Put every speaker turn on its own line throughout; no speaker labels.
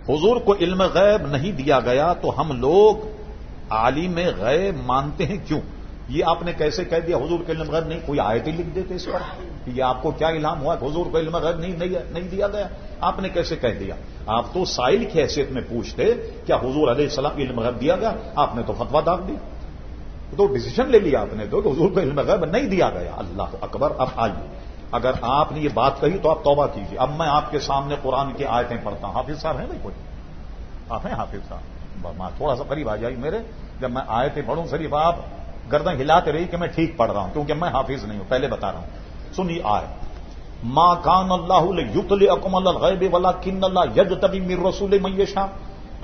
حضور کو علم غیب نہیں دیا گیا تو ہم لوگ عالم غیب مانتے ہیں کیوں؟ یہ آپ نے کیسے کہہ دیا حضور کو علم غیب نہیں؟ کوئی آیت ہی لکھ دیتے اس پر. یہ آپ کو کیا الہام ہوا کہ حضور کو علم غیب نہیں دیا گیا؟ آپ نے کیسے کہہ دیا؟ آپ تو سائل کی حیثیت میں پوچھتے کیا حضور علیہ السلام علم غیب دیا گیا؟ آپ نے تو فتویٰ داغ دی، تو ڈیسیژن لے لیا آپ نے تو کہ حضور کو علم غیب نہیں دیا گیا. اللہ اکبر. اب آئیے، اگر آپ نے یہ بات کہی تو آپ توبہ کیجیے. اب میں آپ کے سامنے قرآن کی آیتیں پڑھتا ہوں. حافظ صاحب ہیں بھائی کوئی؟ آپ ہیں حافظ صاحب؟ تھوڑا سا قریب آ جائیے میرے. جب میں آیتیں پڑھوں صرف آپ گردن ہلاتے رہی کہ میں ٹھیک پڑھ رہا ہوں، کیونکہ میں حافظ نہیں ہوں، پہلے بتا رہا ہوں. سنیے آیت. ما کان اللہ لیطلعکم علی الغیب ولکن اللہ یجتبی من رسولہ من یشاء.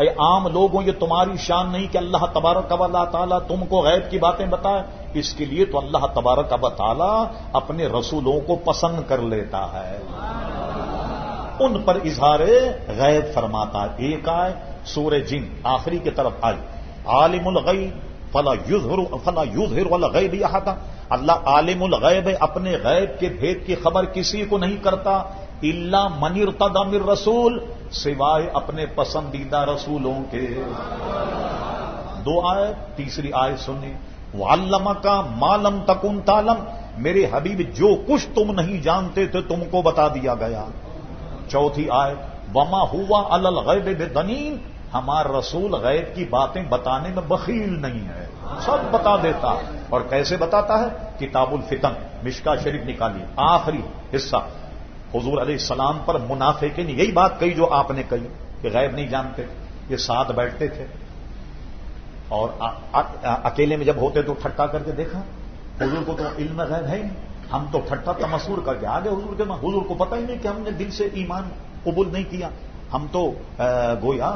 اے عام لوگوں، یہ تمہاری شان نہیں کہ اللہ تبارک و تعالی تم کو غیب کی باتیں بتائے. اس کے لیے تو اللہ تبارک و تعالی اپنے رسولوں کو پسند کر لیتا ہے، ان پر اظہار غیب فرماتا ہے. ایک آئے سورہ جن آخری کی طرف آئی. عالم الغیب فلا یظہر علی الغیب احدا. اللہ عالم الغیب ہے، اپنے غیب کے بھید کی خبر کسی کو نہیں کرتا. الا من ارتضی من رسول، سوائے اپنے پسندیدہ رسولوں کے. دو آئے. تیسری آئے سنی. وعلمک ما لم تکن تعلم، میرے حبیب جو کچھ تم نہیں جانتے تھے تم کو بتا دیا گیا. چوتھی آئے. وما ہوا علی الغیب بضنین، ہمارا رسول غیب کی باتیں بتانے میں بخیل نہیں ہے، سب بتا دیتا. اور کیسے بتاتا ہے؟ کتاب الفتن مشکا شریف نکالی آخری حصہ. حضور علیہ السلام پر منافقین نے یہی بات کہی جو آپ نے کہی کہ غیب نہیں جانتے. یہ ساتھ بیٹھتے تھے اور اکیلے میں جب ہوتے تو ٹھٹا کر کے دیکھا حضور کو تو علم غیب ہے ہی نہیں. ہم تو ٹھٹا تمسور کر کے آگے حضور کے. حضور کو پتہ ہی نہیں کہ ہم نے دل سے ایمان قبول نہیں کیا، ہم تو گویا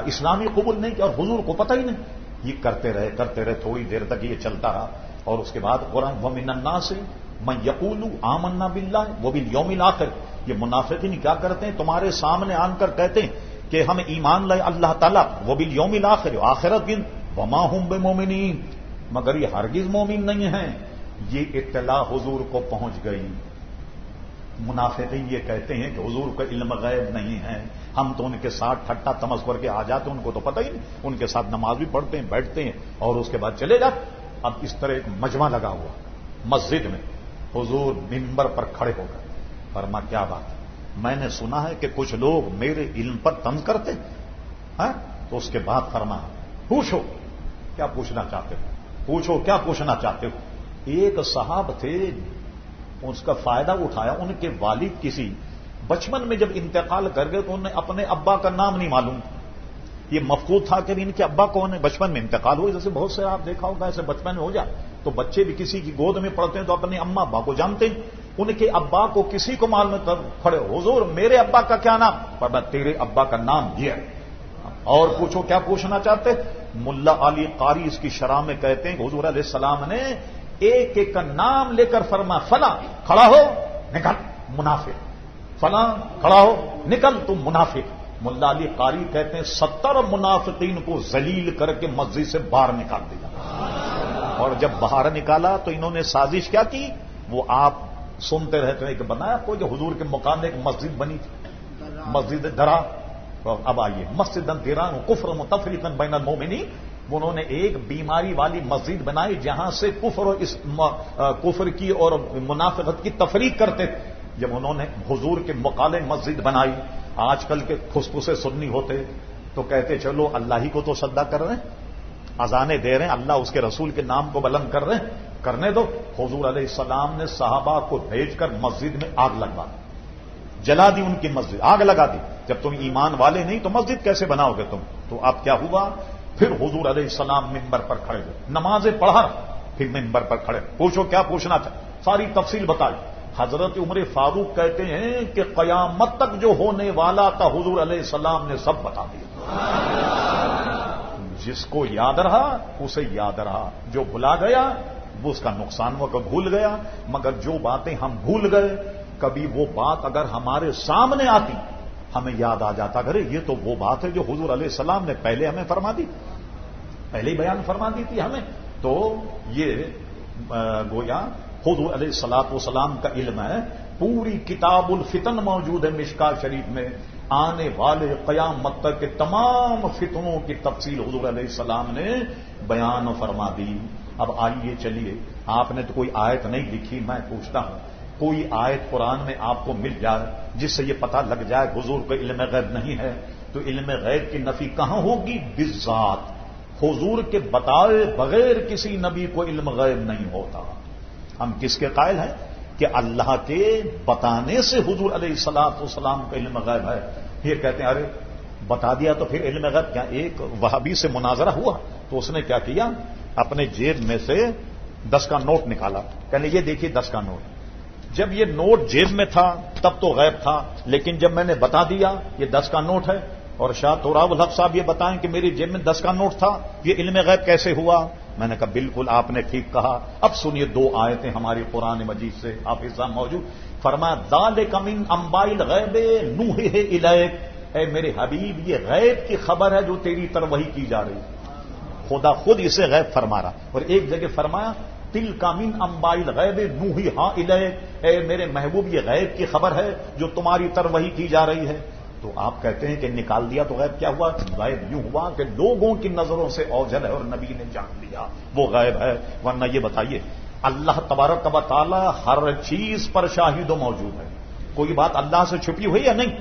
اسلامی قبول نہیں کیا، اور حضور کو پتہ ہی نہیں. یہ کرتے رہے تھوڑی دیر تک یہ چلتا رہا. اور اس کے بعد قرآن وَمِنَ النَّاسِ مَن يَقُولُ آمَنَّا بِاللَّهِ وَبِالْيَوْمِ الْآخِرِ. یہ منافقین کیا کرتے ہیں؟ تمہارے سامنے آن کر کہتے ہیں کہ ہم ایمان لائے اللہ تعالیٰ وَبِالْيَوْمِ الْآخِرِ، آخرت دن. وَمَا هُمْ بِمُؤْمِنِينَ، مگر یہ ہرگز مومن نہیں ہیں. یہ اطلاع حضور کو پہنچ گئی. منافقین یہ کہتے ہیں کہ حضور کا علم غیب نہیں ہے، ہم تو ان کے ساتھ ٹھٹا تمس کر کے آ جاتے ہیں، ان کو تو پتہ ہی نہیں. ان کے ساتھ نماز بھی پڑھتے ہیں، بیٹھتے ہیں اور اس کے بعد چلے جاتے. اب اس طرح ایک مجمع لگا ہوا مسجد میں. حضور منبر پر کھڑے ہو گئے. فرما کیا بات ہے؟ میں نے سنا ہے کہ کچھ لوگ میرے علم پر طنز کرتے ہیں. تو اس کے بعد فرما پوچھو کیا پوچھنا چاہتے ہو، پوچھو کیا پوچھنا چاہتے ہو. ایک صاحب تھے، اس کا فائدہ اٹھایا. ان کے والد کسی بچپن میں جب انتقال کر گئے تو انہیں اپنے ابا کا نام نہیں معلوم. یہ مفقود تھا کہ ان کے ابا کون ہے. بچپن میں انتقال ہوئے، جیسے بہت سے آپ دیکھا ہوگا ایسے بچپن میں ہو جائے تو بچے بھی کسی کی گود میں پڑتے ہیں تو اپنے اما ابا کو جانتے ہیں. ان کے ابا کو کسی کو معلوم کر کھڑے. حضور میرے ابا کا کیا نام؟ پر تیرے ابا کا نام یہ ہے. اور پوچھو کیا پوچھنا چاہتے. ملا علی قاری اس کی شرح میں کہتے ہیں کہ حضور علیہ السلام نے ایک ایک کا نام لے کر فرما فلاں کھڑا ہو نکل منافق، فلاں کھڑا ہو نکل تم منافق. ملا علی قاری کہتے ہیں 70 منافقین کو ذلیل کر کے مسجد سے باہر نکال دیا. اور جب باہر نکالا تو انہوں نے سازش کیا کی؟ وہ آپ سنتے رہتے ہیں کہ بنایا کو جو حضور کے مقام میں ایک مسجد بنی تھی، مسجد درا. اب آئیے مسجد دران کفر متفریقا بین المومنین. انہوں نے ایک بیماری والی مسجد بنائی جہاں سے کفر کی اور منافقت کی تفریق کرتے تھے. جب انہوں نے حضور کے مقالے مسجد بنائی، آج کل کے خسخسے سنی ہوتے تو کہتے چلو اللہ ہی کو تو سجدہ کر رہے ہیں، اذانیں دے رہے ہیں، اللہ اس کے رسول کے نام کو بلند کر رہے ہیں، کرنے دو. حضور علیہ السلام نے صحابہ کو بھیج کر مسجد میں آگ لگوا دی، جلا دی ان کی مسجد، آگ لگا دی. جب تم ایمان والے نہیں تو مسجد کیسے بناؤ گے تم؟ تو اب کیا ہوا؟ پھر حضور علیہ السلام منبر پر کھڑے ہوئے، نمازیں پڑھا، پھر منبر پر کھڑے. پوچھو کیا پوچھنا تھا، ساری تفصیل بتائی. حضرت عمر فاروق کہتے ہیں کہ قیامت تک جو ہونے والا تھا حضور علیہ السلام نے سب بتا دیا. جس کو یاد رہا اسے یاد رہا، جو بھلا گیا وہ اس کا نقصان ہوا کہ بھول گیا. مگر جو باتیں ہم بھول گئے، کبھی وہ بات اگر ہمارے سامنے آتی ہمیں یاد آ جاتا. کرے یہ تو وہ بات ہے جو حضور علیہ السلام نے پہلے ہمیں فرما دی، پہلے ہی بیان فرما دی تھی ہمیں. تو یہ گویا حضور علیہ الصلوۃ والسلام کا علم ہے. پوری کتاب الفتن موجود ہے مشکا شریف میں. آنے والے قیامت تک کے تمام فتنوں کی تفصیل حضور علیہ السلام نے بیان فرما دی۔ اب آئیے چلیے، آپ نے تو کوئی آیت نہیں لکھی، میں پوچھتا ہوں کوئی آیت قرآن میں آپ کو مل جائے جس سے یہ پتہ لگ جائے حضور کو علم غیب نہیں ہے، تو علم غیب کی نفی کہاں ہوگی؟ بالذات حضور کے بتائے بغیر کسی نبی کو علم غیب نہیں ہوتا۔ ہم کس کے قائل ہیں؟ کہ اللہ کے بتانے سے حضور علیہ الصلوۃ والسلام کا علم غیب ہے۔ یہ کہتے ہیں ارے بتا دیا تو پھر علم غیب کیا؟ ایک وہابی سے مناظرہ ہوا تو اس نے کیا کیا، اپنے جیب میں سے 10 کا نوٹ نکالا، کہنے یہ دیکھیے 10 کا نوٹ۔ جب یہ نوٹ جیب میں تھا تب تو غیب تھا، لیکن جب میں نے بتا دیا یہ 10 کا نوٹ ہے، اور شاہ توراب الحق صاحب یہ بتائیں کہ میری جیب میں 10 کا نوٹ تھا، یہ علم غیب کیسے ہوا؟ میں نے کہا بالکل آپ نے ٹھیک کہا۔ اب سنیے 2 آیتیں ہماری قرآن مجید سے، حافظ صاحب موجود، فرمایا ذالک من انباء الغیب نوحیہ الیک، اے میرے حبیب یہ غیب کی خبر ہے جو تیری طرف وحی کی جا رہی ہے۔ خدا خود اسے غیب فرما رہا، اور ایک جگہ فرمایا تلک من انباء الغیب نوحیہ الیک، اے میرے محبوب یہ غیب کی خبر ہے جو تمہاری طرف وحی کی جا رہی ہے۔ تو آپ کہتے ہیں کہ نکال دیا تو غیب کیا ہوا؟ غیب یوں ہوا کہ لوگوں کی نظروں سے اوجھل ہے اور نبی نے جان لیا وہ غیب ہے، ورنہ یہ بتائیے اللہ تبارک و تعالی ہر چیز پر شاہد و موجود ہے، کوئی بات اللہ سے چھپی ہوئی یا نہیں؟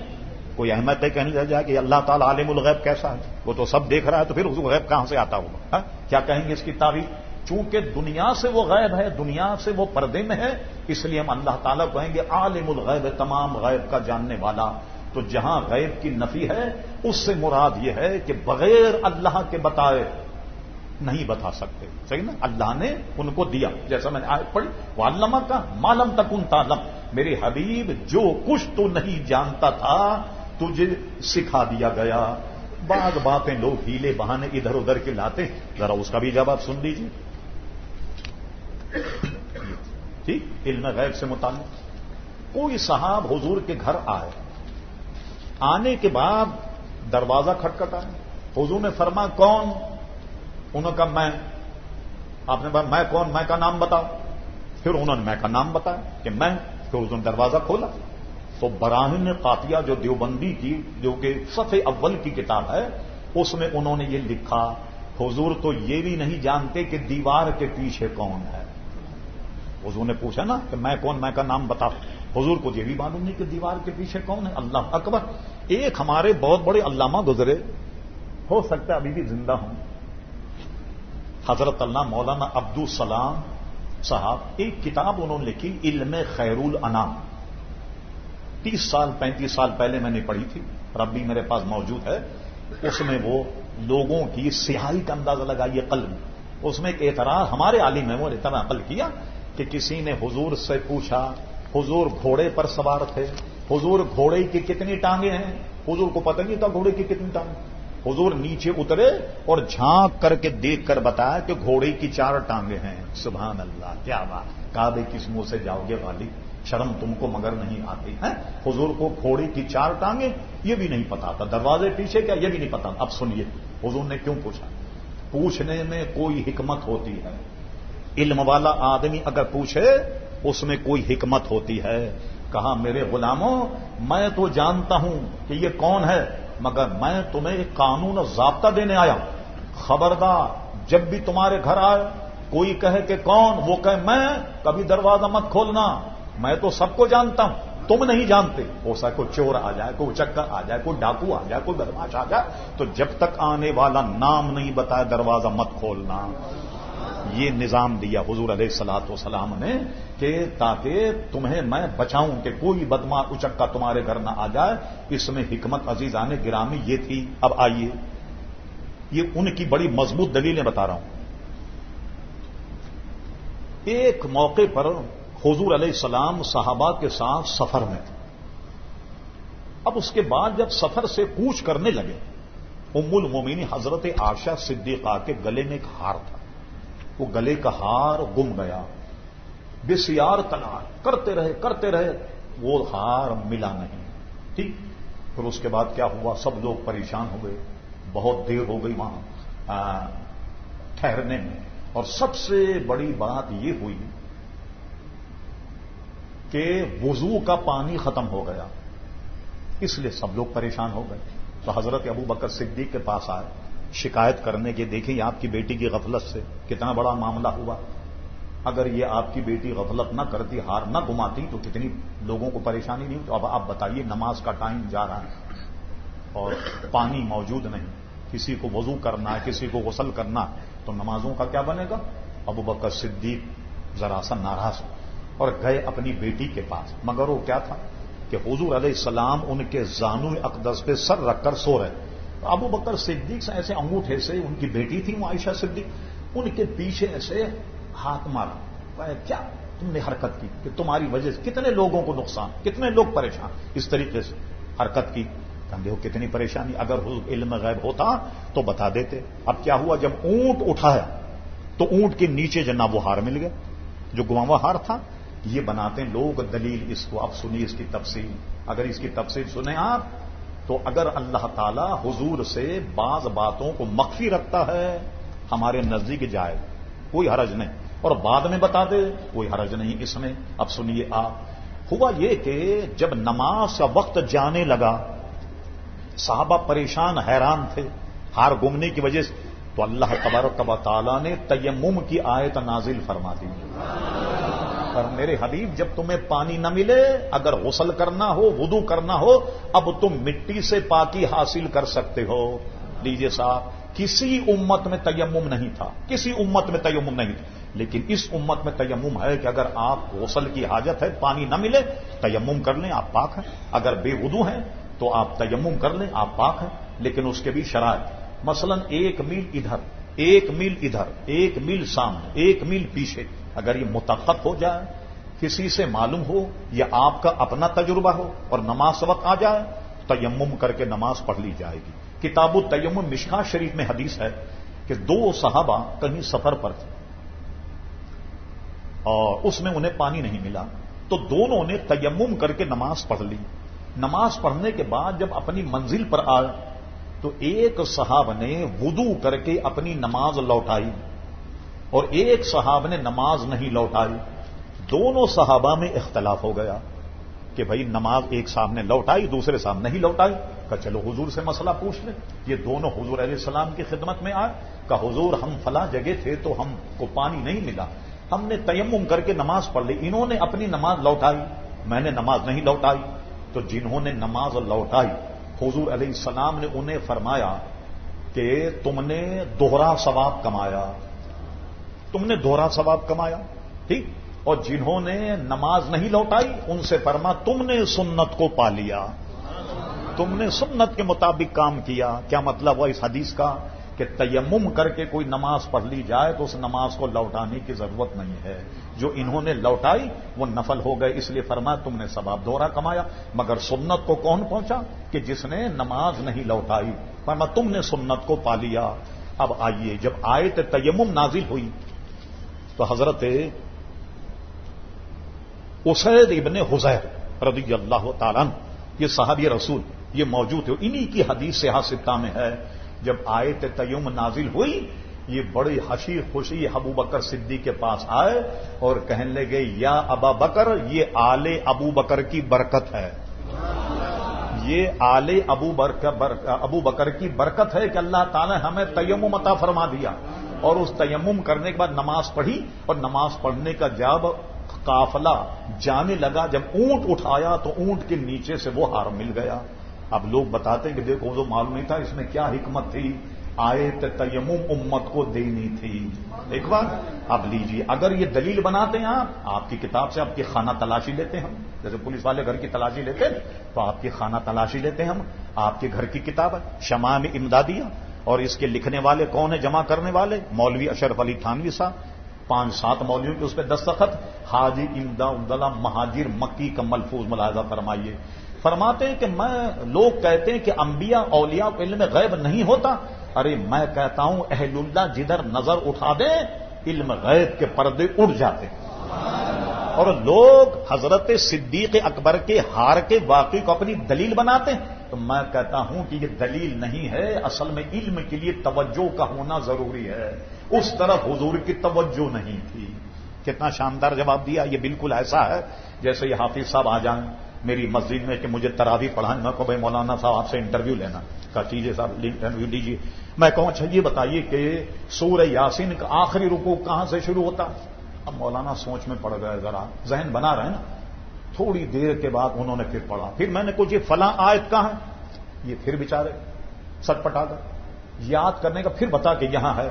کوئی احمد کہنے لگ جائے کہ اللہ تعالی عالم الغیب کیسا ہے، وہ تو سب دیکھ رہا ہے، تو پھر اس کو غیب کہاں سے آتا ہوگا؟ کیا کہیں گے اس کی تعریف؟ چونکہ دنیا سے وہ غیب ہے، دنیا سے وہ پردے میں ہے، اس لیے ہم اللہ تعالیٰ کہیں گے عالم الغیب، تمام غیب کا جاننے والا۔ تو جہاں غیب کی نفی ہے اس سے مراد یہ ہے کہ بغیر اللہ کے بتائے نہیں بتا سکتے، صحیح نا؟ اللہ نے ان کو دیا، جیسا میں نے آیت پڑھی وَعَلَّمَكَ مَا لَمْ تَكُنْ تَعْلَمْ، میرے حبیب جو کچھ تو نہیں جانتا تھا تجھے سکھا دیا گیا۔ بعض باتیں لوگ ہیلے بہانے ادھر ادھر کے لاتے، ذرا اس کا بھی جواب سن لیجیے۔ ٹھیک، علم غیب سے متعلق کوئی صاحب حضور کے گھر آئے، آنے کے بعد دروازہ کھٹکھٹایا، حضور نے فرمایا کون؟ انہوں نے کہا میں۔ آپ نے کہا میں کون؟ میں کا نام بتاؤ۔ پھر انہوں نے میں کا نام بتایا کہ میں، پھر حضور نے دروازہ کھولا تو براہین قاطیہ جو دیوبندی کی جو کہ صفحے اول کی کتاب ہے اس میں انہوں نے یہ لکھا حضور تو یہ بھی نہیں جانتے کہ دیوار کے پیچھے کون ہے۔ حضور نے پوچھا نا کہ میں کون؟ میں کا نام بتاؤ۔ حضور کو یہ بھی معلوم نہیں کہ دیوار کے پیچھے کون ہے۔ اللہ اکبر۔ ایک ہمارے بہت بڑے علامہ گزرے، ہو سکتا ہے ابھی بھی زندہ ہوں، حضرت اللہ مولانا عبدالسلام صاحب، ایک کتاب انہوں نے لکھی علم خیر الانام، 30 سال 35 سال پہلے میں نے پڑھی تھی اور اب بھی میرے پاس موجود ہے۔ اس میں وہ لوگوں کی سیاہی کا اندازہ لگائیے قلب، اس میں ایک اعتراض ہمارے عالم ہے وہ اتنا عقل کیا کہ کسی نے حضور سے پوچھا، حضور گھوڑے پر سوار تھے، حضور گھوڑے کی کتنی ٹانگیں ہیں؟ حضور کو پتہ نہیں تھا گھوڑے کی کتنی ٹانگیں۔ حضور نیچے اترے اور جھانک کر کے دیکھ کر بتایا کہ گھوڑے کی 4 ٹانگیں ہیں۔ سبحان اللہ، کیا بات! کعبے کس منہ سے جاؤ گے والی، شرم تم کو مگر نہیں آتی ہے؟ حضور کو گھوڑے کی 4 ٹانگیں یہ بھی نہیں پتا تھا، دروازے پیچھے کیا یہ بھی نہیں پتا۔ اب سنیے حضور نے کیوں پوچھا۔ پوچھنے میں کوئی حکمت ہوتی ہے، علم والا آدمی اگر پوچھے اس میں کوئی حکمت ہوتی ہے۔ کہا میرے غلاموں میں تو جانتا ہوں کہ یہ کون ہے، مگر میں تمہیں ایک قانون اور ضابطہ دینے آیا ہوں۔ خبردار جب بھی تمہارے گھر آئے کوئی کہے کہ کون، وہ کہے میں، کبھی دروازہ مت کھولنا، میں تو سب کو جانتا ہوں، تم نہیں جانتے۔ ہو سکے کوئی چور آ جائے، کوئی چکر آ جائے، کوئی ڈاکو آ جائے، کوئی بدماش آ جائے، تو جب تک آنے والا نام نہیں بتائے دروازہ مت کھولنا۔ یہ نظام دیا حضور علیہ الصلوۃ والسلام نے کہ تاکہ تمہیں میں بچاؤں کہ کوئی بدماش اچکا تمہارے گھر نہ آ جائے۔ اس میں حکمت عزیزان گرامی یہ تھی۔ اب آئیے یہ ان کی بڑی مضبوط دلیلیں بتا رہا ہوں۔ ایک موقع پر حضور علیہ السلام صحابہ کے ساتھ سفر میں تھے۔ اب اس کے بعد جب سفر سے کوچ کرنے لگے، ام المومنین حضرت عائشہ صدیقہ کے گلے میں ایک ہار تھا، وہ گلے کا ہار گم گیا، بسیار تلاش کرتے رہے وہ ہار ملا نہیں۔ ٹھیک، پھر اس کے بعد کیا ہوا، سب لوگ پریشان ہو گئے، بہت دیر ہو گئی وہاں ٹھہرنے میں، اور سب سے بڑی بات یہ ہوئی کہ وضو کا پانی ختم ہو گیا۔ اس لیے سب لوگ پریشان ہو گئے. تو حضرت ابو بکر صدیق کے پاس آئے شکایت کرنے کے. دیکھیں آپ کی بیٹی کی غفلت سے کتنا بڑا معاملہ ہوا. اگر یہ آپ کی بیٹی غفلت نہ کرتی, ہار نہ گماتی, تو کتنی لوگوں کو پریشانی نہیں ہوتی. اب آپ بتائیے, نماز کا ٹائم جا رہا ہے اور پانی موجود نہیں, کسی کو وضو کرنا ہے, کسی کو غسل کرنا, تو نمازوں کا کیا بنے گا؟ ابو بکر صدیق ذرا سا ناراض اور گئے اپنی بیٹی کے پاس. مگر وہ کیا تھا کہ حضور علیہ السلام ان کے زانو اقدس پہ سر رکھ کر سو رہے. ابو بکر صدیق سے ایسے انگوٹھے سے, ان کی بیٹی تھی وہ عائشہ صدیق, ان کے پیچھے ایسے ہاتھ مارا. کیا تم نے حرکت کی کہ تمہاری وجہ سے کتنے لوگوں کو نقصان, کتنے لوگ پریشان, اس طریقے سے حرکت کی. دیکھو کتنی پریشانی. اگر حضور علم غیب ہوتا تو بتا دیتے. اب کیا ہوا, جب اونٹ اٹھایا تو اونٹ کے نیچے جناب وہ ہار مل گیا جو گواوا ہار تھا. یہ بناتے ہیں لوگ دلیل اس کو. اب سنیے اس کی تفصیل. اگر اس کی تفصیل سنیں آپ تو اگر اللہ تعالی حضور سے بعض باتوں کو مخفی رکھتا ہے ہمارے نزدیک جائے کوئی حرج نہیں, اور بعد میں بتا دے کوئی حرج نہیں اس میں. اب سنیے آپ. ہوا یہ کہ جب نماز کا وقت جانے لگا صحابہ پریشان حیران تھے ہار گمنے کی وجہ سے, تو اللہ تبارک و تعالی نے تیمم کی آیت نازل فرما دی. اور میرے حبیب, جب تمہیں پانی نہ ملے, اگر غسل کرنا ہو, وضو کرنا ہو, اب تم مٹی سے پاکی حاصل کر سکتے ہو. لیجیے صاحب, کسی امت میں تیمم نہیں تھا, کسی امت میں تیمم نہیں تھا, لیکن اس امت میں تیمم ہے کہ اگر آپ غسل کی حاجت ہے, پانی نہ ملے, تیمم کر لیں, آپ پاک ہیں. اگر بے وضو ہیں تو آپ تیمم کر لیں, آپ پاک ہیں. لیکن اس کے بھی شرائط, مثلا 1 میل ادھر, 1 میل ادھر, 1 میل سامنے, 1 میل پیچھے, اگر یہ متفق ہو جائے, کسی سے معلوم ہو یا آپ کا اپنا تجربہ ہو اور نماز وقت آ جائے, تیمم کر کے نماز پڑھ لی جائے گی. کتاب التیمم مشکاۃ شریف میں حدیث ہے کہ 2 صحابہ کہیں سفر پر تھے اور اس میں انہیں پانی نہیں ملا, تو دونوں نے تیمم کر کے نماز پڑھ لی. نماز پڑھنے کے بعد جب اپنی منزل پر آئے تو ایک صحاب نے وضو کر کے اپنی نماز لوٹائی اور ایک صحاب نے نماز نہیں لوٹائی. دونوں صحابہ میں اختلاف ہو گیا کہ بھائی نماز ایک صاحب نے لوٹائی, دوسرے صاحب نہیں لوٹائی. کہ چلو حضور سے مسئلہ پوچھ لیں. یہ دونوں حضور علیہ السلام کی خدمت میں آئے. کہ حضور ہم فلاں جگہ تھے تو ہم کو پانی نہیں ملا, ہم نے تیمم کر کے نماز پڑھ لی, انہوں نے اپنی نماز لوٹائی, میں نے نماز نہیں لوٹائی. تو جنہوں نے نماز لوٹائی حضور علیہ السلام نے انہیں فرمایا کہ تم نے دوہرا ثواب کمایا, تم نے دوہرا ثواب کمایا. ٹھیک. اور جنہوں نے نماز نہیں لوٹائی ان سے فرما تم نے سنت کو پا لیا, تم نے سنت کے مطابق کام کیا. کیا مطلب ہوا اس حدیث کا کہ تیمم کر کے کوئی نماز پڑھ لی جائے تو اس نماز کو لوٹانے کی ضرورت نہیں ہے. جو انہوں نے لوٹائی وہ نفل ہو گئے, اس لیے فرمایا تم نے ثواب دوہرا کمایا. مگر سنت کو کون پہنچا کہ جس نے نماز نہیں لوٹائی, فرمایا تم نے سنت کو پا لیا. اب آئیے, جب آیت تیمم نازل ہوئی تو حضرت اسید ابن حذیر رضی اللہ تعالیٰ عنہ, یہ صحابی رسول, یہ موجود ہے, انہی کی حدیث صحیحہ ستہ میں ہے. جب آیت تیمم نازل ہوئی یہ بڑی ہنسی خوشی ابو بکر صدیق کے پاس آئے اور کہنے لگے یا ابا بکر, یہ آل ابو بکر کی برکت ہے, یہ آل ابو بکر کی برکت ہے کہ اللہ تعالی ہمیں تیمم عطا فرما دیا. اور اس تیمم کرنے کے بعد نماز پڑھی, اور نماز پڑھنے کا جب قافلہ جانے لگا, جب اونٹ اٹھایا تو اونٹ کے نیچے سے وہ ہار مل گیا. اب لوگ بتاتے ہیں کہ دیکھو وہ معلوم نہیں تھا, اس میں کیا حکمت تھی, آیت تیمم امت کو دینی تھی. ایک بار اب لیجیے, اگر یہ دلیل بناتے ہیں آپ کی کتاب سے, آپ کی خانہ تلاشی لیتے ہیں ہم, جیسے پولیس والے گھر کی تلاشی لیتے ہیں تو آپ کی خانہ تلاشی لیتے ہیں ہم. آپ کے گھر کی کتاب ہے شمائم امدادیہ, اور اس کے لکھنے والے کون ہیں, جمع کرنے والے مولوی اشرف علی تھانوی صاحب, 5-7 مولویوں کے اس پہ دستخط, حاجی امداد اللہ مہاجر مکی کا ملفوظ ملاحظہ فرمائیے. فرماتے ہیں کہ لوگ کہتے ہیں کہ انبیاء اولیاء کو علم غیب نہیں ہوتا. ارے میں کہتا ہوں اہل اللہ جدھر نظر اٹھا دیں علم غیب کے پردے اڑ جاتے ہیں. اور لوگ حضرت صدیق اکبر کے ہار کے واقعے کو اپنی دلیل بناتے ہیں, تو میں کہتا ہوں کہ یہ دلیل نہیں ہے, اصل میں علم کے لیے توجہ کا ہونا ضروری ہے. اس طرف حضور کی توجہ نہیں تھی. کتنا شاندار جواب دیا. یہ بالکل ایسا ہے جیسے یہ حافظ صاحب آ جائیں میری مسجد میں کہ مجھے تراویح پڑھانے. میں کہوں بھائی مولانا صاحب آپ سے انٹرویو لینا. کہا کیجیے صاحب انٹرویو لیجیے. میں کہوں اچھا یہ بتائیے کہ سورہ یاسین کا آخری رکوع کہاں سے شروع ہوتا؟ اب مولانا سوچ میں پڑ گئے, ذرا ذہن بنا رہے ہیں نا. تھوڑی دیر کے بعد انہوں نے پھر پڑھا. پھر میں نے کچھ یہ فلاں آیت کہاں ہے, یہ پھر بیچارے سٹ پٹا کر یاد کرنے کا پھر بتا کہ یہاں ہے.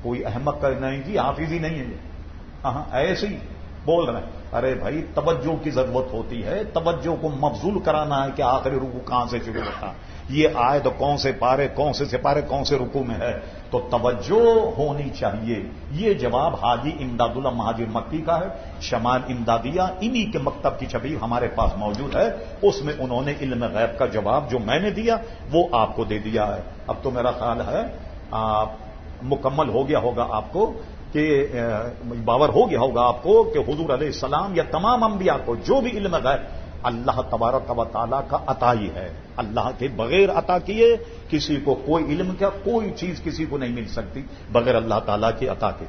کوئی احمق کا نہیں جی, حافظ ہی نہیں ہے یہ, ہاں ایسے ہی بول رہے ہیں. ارے بھائی توجہ کی ضرورت ہوتی ہے, توجہ کو مبذول کرانا ہے کہ آخری رکوع کہاں سے شروع ہوتا, یہ آیت کون سے پارے کون سے سپارے کون سے رکوع میں ہے, تو توجہ ہونی چاہیے. یہ جواب حاجی امداد اللہ مہاجر مکی کا ہے. شمال امدادیہ انہی کے مکتب کی چھپی ہمارے پاس موجود ہے. اس میں انہوں نے علم غیب کا جواب جو میں نے دیا وہ آپ کو دے دیا ہے. اب تو میرا خیال ہے مکمل ہو گیا ہوگا آپ کو, کہ باور ہو گیا ہوگا آپ کو کہ حضور علیہ السلام یا تمام انبیاء کو جو بھی علم غیب اللہ تبارک و تعالیٰ کا عطا ہی ہے. اللہ کے بغیر عطا کیے کسی کو کوئی علم کا کوئی چیز کسی کو نہیں مل سکتی بغیر اللہ تعالیٰ کے عطا کے.